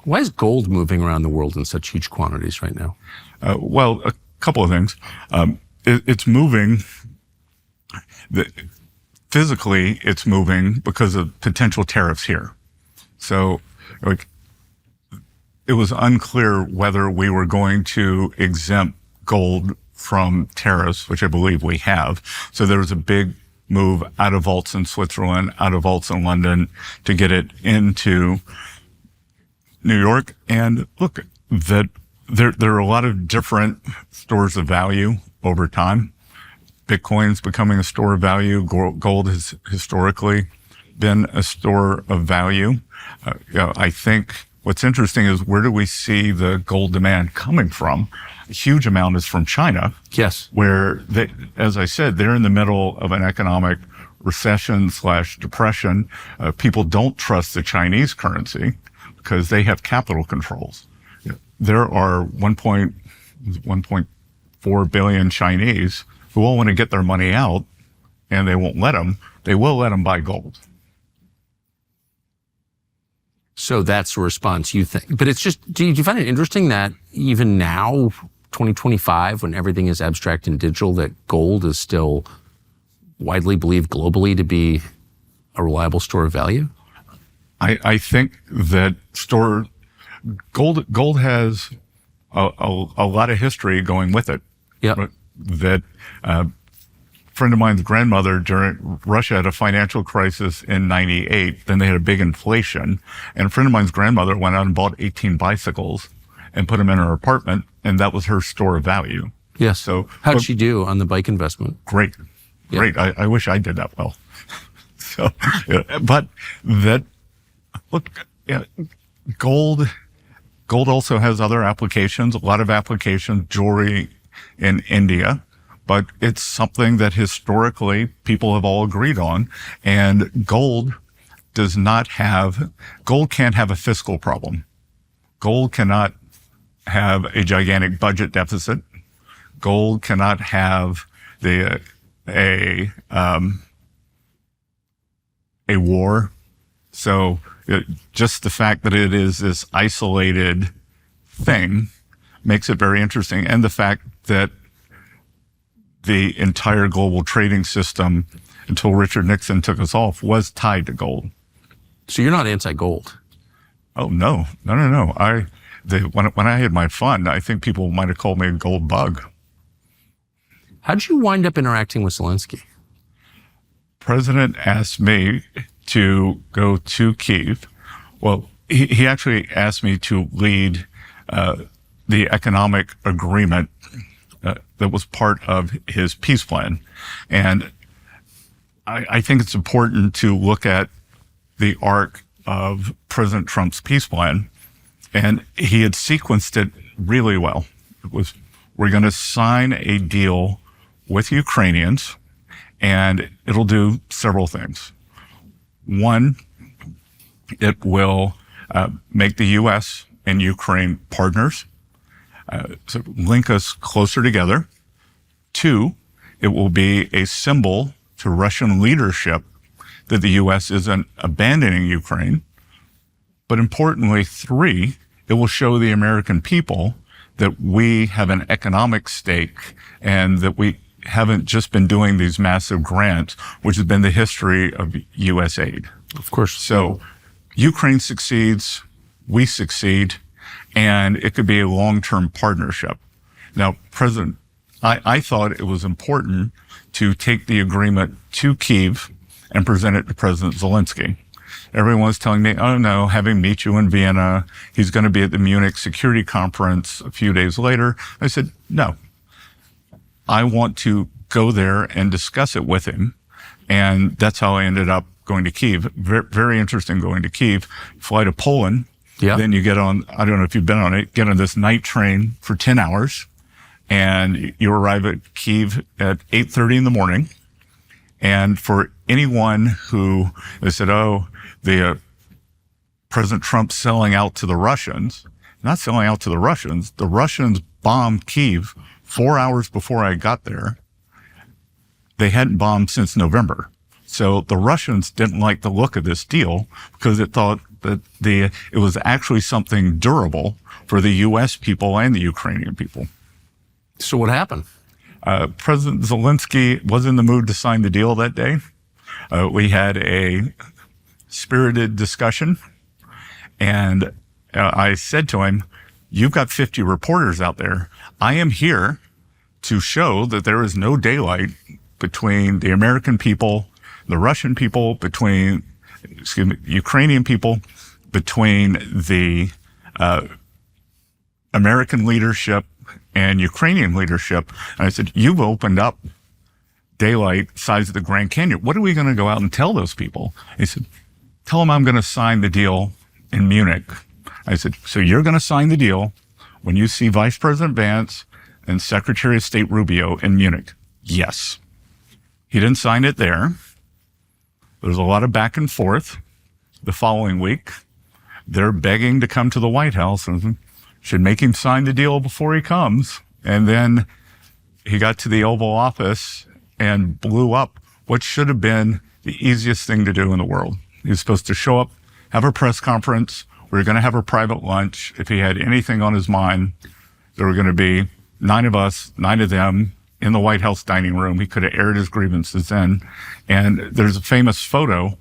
Why is gold moving around the world in such huge quantities right now? Well, a couple of things. It's moving. Physically, it's moving because of potential tariffs here. So, it was unclear whether we were going to exempt gold from tariffs, which I believe we have. So there was a big move out of vaults in Switzerland, out of vaults in London to get it into New York. And look, that there are a lot of different stores of value over time. Bitcoin's becoming a store of value. Gold has historically been a store of value. I think what's interesting is, where do we see the gold demand coming from? A huge amount is from China. Yes. Where they, as I said, they're in the middle of an economic recession / depression. People don't trust the Chinese currency because they have capital controls. There are 1.4 billion Chinese who all want to get their money out, and they won't let them. They will let them buy gold. So that's the response, you think. But it's just, do you find it interesting that even now, 2025, when everything is abstract and digital, that gold is still widely believed globally to be a reliable store of value? I think that gold has a lot of history going with it. Yeah. That friend of mine's grandmother, during Russia had a financial crisis in 98. Then they had a big inflation. And a friend of mine's grandmother went out and bought 18 bicycles and put them in her apartment. And that was her store of value. Yes. So how'd she do on the bike investment? Great. Yeah. Great. I wish I did that well. So, yeah, but that, look, yeah, gold also has other applications, a lot of applications, jewelry in India. But it's something that historically people have all agreed on. And gold can't have a fiscal problem. Gold cannot have a gigantic budget deficit. Gold cannot have a war. So just the fact that it is this isolated thing makes it very interesting. And the fact that the entire global trading system, until Richard Nixon took us off, was tied to gold. So you're not anti-gold? Oh, no. When I had my fund, I think people might have called me a gold bug. How'd you wind up interacting with Zelensky? President asked me to go to Kyiv. Well, he actually asked me to lead the economic agreement that was part of his peace plan. And I think it's important to look at the arc of President Trump's peace plan. And he had sequenced it really well. It was, we're going to sign a deal with Ukrainians, and it'll do several things. One, it will make the U.S. and Ukraine partners, so link us closer together. Two, it will be a symbol to Russian leadership that the U.S. isn't abandoning Ukraine. But importantly, three, it will show the American people that we have an economic stake and that we haven't just been doing these massive grants, which has been the history of U.S. aid. Of course. So Ukraine succeeds, we succeed, and it could be a long-term partnership. Now, I thought it was important to take the agreement to Kyiv and present it to President Zelensky. Everyone was telling me, oh no, having meet you in Vienna, he's going to be at the Munich Security Conference a few days later. I said, no, I want to go there and discuss it with him. And that's how I ended up going to Kyiv. Very, very interesting going to Kyiv, fly to Poland. Yeah. Then you get on, I don't know if you've been on it, get on this night train for 10 hours and you arrive at Kyiv at 8:30 in the morning. And for anyone who they said, oh, the President Trump selling out to the Russians, not selling out to the Russians bombed Kyiv 4 hours before I got there. They hadn't bombed since November. So the Russians didn't like the look of this deal because it thought that it was actually something durable for the U.S. people and the Ukrainian people. So what happened? President Zelensky was in the mood to sign the deal that day. We had a spirited discussion, and I said to him, you've got 50 reporters out there. I am here to show that there is no daylight between the American people, the Russian people, between, Ukrainian people, between the American leadership and Ukrainian leadership. And I said, you've opened up daylight size of the Grand Canyon. What are we going to go out and tell those people? He said, tell them I'm going to sign the deal in Munich. I said, so you're going to sign the deal when you see Vice President Vance and Secretary of State Rubio in Munich? Yes. He didn't sign it there. There was a lot of back and forth. The following week, they're begging to come to the White House and should make him sign the deal before he comes. And then he got to the Oval Office and blew up what should have been the easiest thing to do in the world. He was supposed to show up, have a press conference. We were going to have a private lunch. If he had anything on his mind, there were going to be 9 of us, 9 of them in the White House dining room. He could have aired his grievances then. And there's a famous photo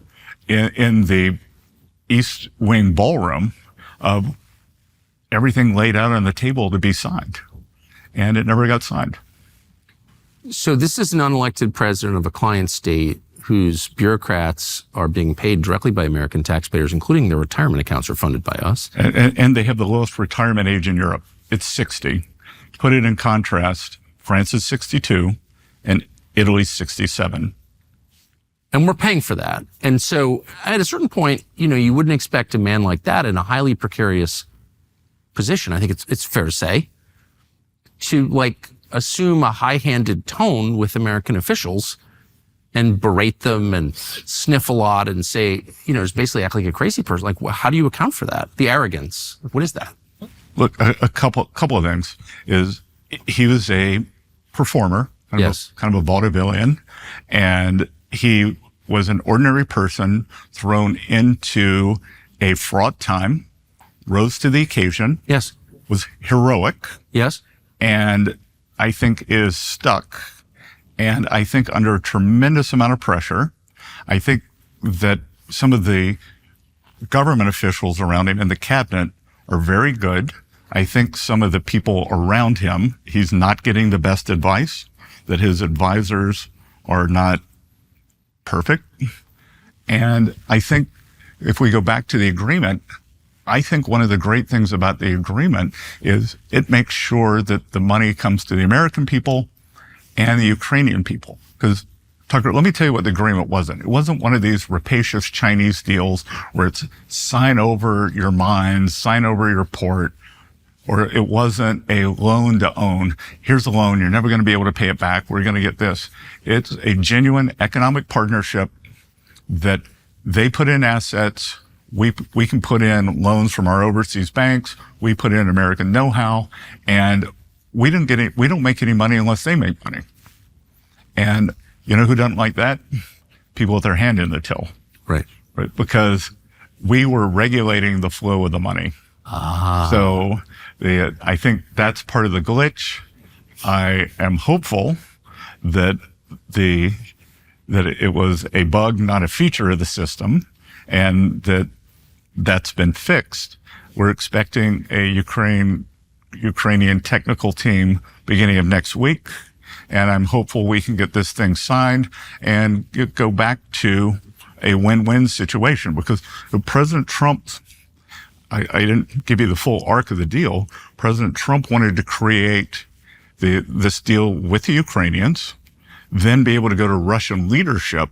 in the East Wing ballroom of everything laid out on the table to be signed. And it never got signed. So this is an unelected president of a client state whose bureaucrats are being paid directly by American taxpayers, including their retirement accounts are funded by us. And they have the lowest retirement age in Europe. It's 60. To put it in contrast, France is 62 and Italy's 67. And we're paying for that. And so at a certain point, you wouldn't expect a man like that in a highly precarious position, I think it's fair to say, to assume a high-handed tone with American officials and berate them and sniff a lot and say, just basically act like a crazy person. How do you account for that? The arrogance. What is that? Look, a couple of things is he was a performer, kind of a vaudevillian, and he was an ordinary person thrown into a fraught time, rose to the occasion. Yes. Was heroic. Yes. And I think is stuck. And I think under a tremendous amount of pressure. I think that some of the government officials around him and the cabinet are very good. I think some of the people around him, he's not getting the best advice, that his advisors are not perfect. And I think if we go back to the agreement, I think one of the great things about the agreement is it makes sure that the money comes to the American people and the Ukrainian people. Because, Tucker, let me tell you what the agreement wasn't. It wasn't one of these rapacious Chinese deals where it's sign over your mines, sign over your port, or it wasn't a loan to own. Here's a loan. You're never going to be able to pay it back. We're going to get this. It's a genuine economic partnership that they put in assets. We can put in loans from our overseas banks. We put in American know-how, and we don't make any money unless they make money. And you know who doesn't like that? People with their hand in the till. Right. Because we were regulating the flow of the money. So I think that's part of the glitch. I am hopeful that it was a bug, not a feature of the system, and that's been fixed. We're expecting a Ukrainian technical team beginning of next week, and I'm hopeful we can get this thing signed and go back to a win-win situation. Because President Trump, I didn't give you the full arc of the deal. President Trump wanted to create this deal with the Ukrainians, then be able to go to Russian leadership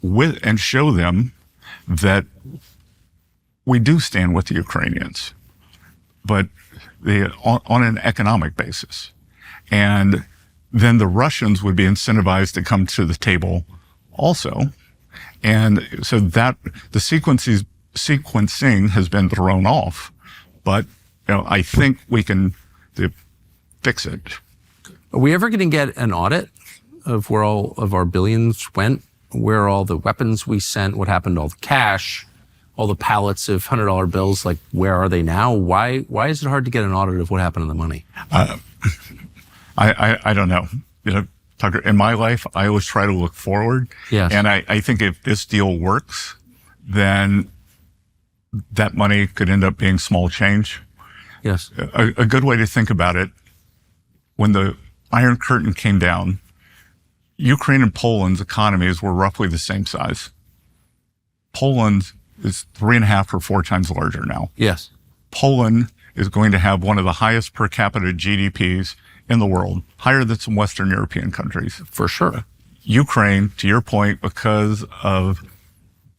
and show them that we do stand with the Ukrainians, but on an economic basis. And then the Russians would be incentivized to come to the table also. And so that the sequencing has been thrown off, but I think we can fix it. Are we ever going to get an audit of where all of our billions went, where all the weapons we sent, what happened to all the cash, all the pallets of $100 bills, where are they now? Why is it hard to get an audit of what happened to the money? I don't know. Tucker, in my life, I always try to look forward. Yes. And I think if this deal works, then that money could end up being small change. Yes. A good way to think about it, when the Iron Curtain came down, Ukraine and Poland's economies were roughly the same size. Poland is 3.5 or 4 times larger now. Yes. Poland is going to have one of the highest per capita GDPs in the world, higher than some Western European countries. For sure. Ukraine, to your point, because of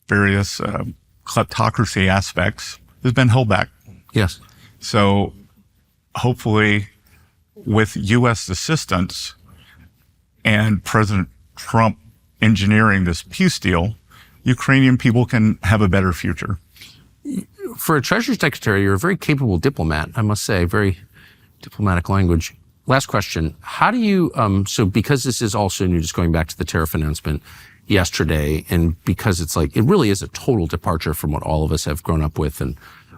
various kleptocracy aspects, has been held back. Yes. So hopefully with U.S. assistance and President Trump engineering this peace deal, Ukrainian people can have a better future. For a Treasury Secretary, you're a very capable diplomat, I must say, very diplomatic language. Last question. How do you, so because this is also new, just going back to the tariff announcement yesterday, and because it's like, it really is a total departure from what all of us have grown up with and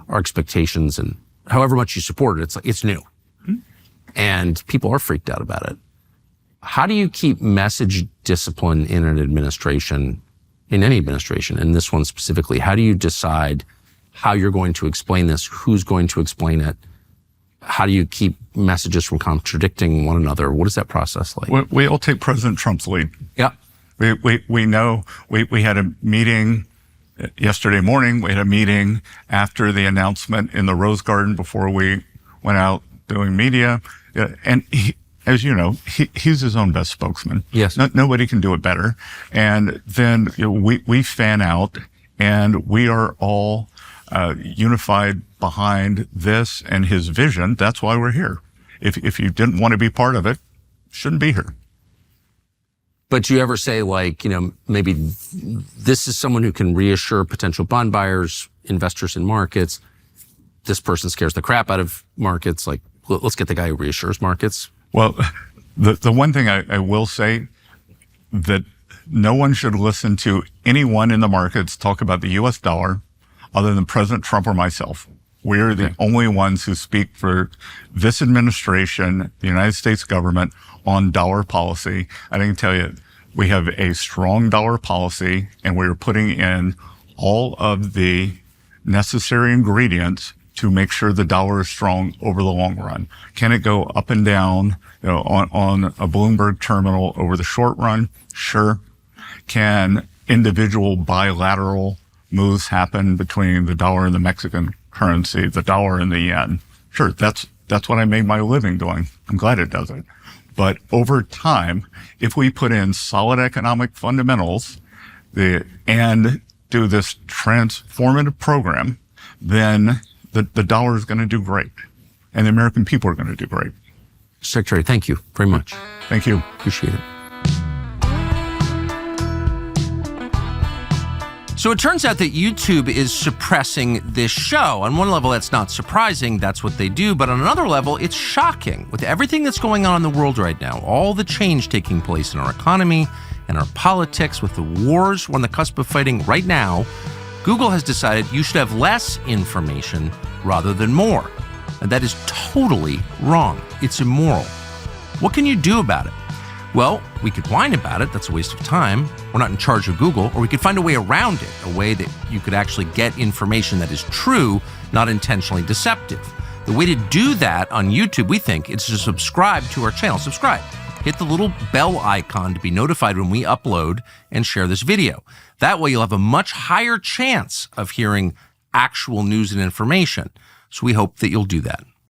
our expectations, and however much you support it, it's like, it's new. Mm-hmm. And people are freaked out about it. How do you keep message discipline in an administration, in any administration, and this one specifically? How do you decide how you're going to explain this? Who's going to explain it? How do you keep messages from contradicting one another? What is that process like? We all take President Trump's lead. Yeah. We know we had a meeting yesterday morning. We had a meeting after the announcement in the Rose Garden before we went out doing media. And he, as you know, he's his own best spokesman. Yes. Nobody can do it better. And then we fan out, and we are all unified behind this and his vision. That's why we're here. If you didn't want to be part of it, shouldn't be here. But do you ever say, like, you know, maybe this is someone who can reassure potential bond buyers, investors in markets. This person scares the crap out of markets. Like, let's get the guy who reassures markets. Well, the one thing I will say, that no one should listen to anyone in the markets talk about the U.S. dollar other than President Trump or myself. We're the only ones who speak for this administration, the United States government, on dollar policy. I can tell you, we have a strong dollar policy, and we're putting in all of the necessary ingredients to make sure the dollar is strong over the long run. Can it go up and down, you know, on a Bloomberg terminal over the short run? Sure. Can individual bilateral moves happen between the dollar and the Mexican currency, the dollar and the yen? Sure, that's what I made my living doing. I'm glad it does it. But over time, if we put in solid economic fundamentals and do this transformative program, then the dollar is going to do great, and the American people are going to do great. Secretary, thank you very much. Thank you. Appreciate it. So it turns out that YouTube is suppressing this show. On one level, that's not surprising. That's what they do. But on another level, it's shocking. With everything that's going on in the world right now, all the change taking place in our economy and our politics, with the wars we're on the cusp of fighting right now, Google has decided you should have less information rather than more. And that is totally wrong. It's immoral. What can you do about it? Well, we could whine about it. That's a waste of time. We're not in charge of Google. Or we could find a way around it, a way that you could actually get information that is true, not intentionally deceptive. The way to do that on YouTube, we think, is to subscribe to our channel. Subscribe. Hit the little bell icon to be notified when we upload and share this video. That way you'll have a much higher chance of hearing actual news and information. So we hope that you'll do that.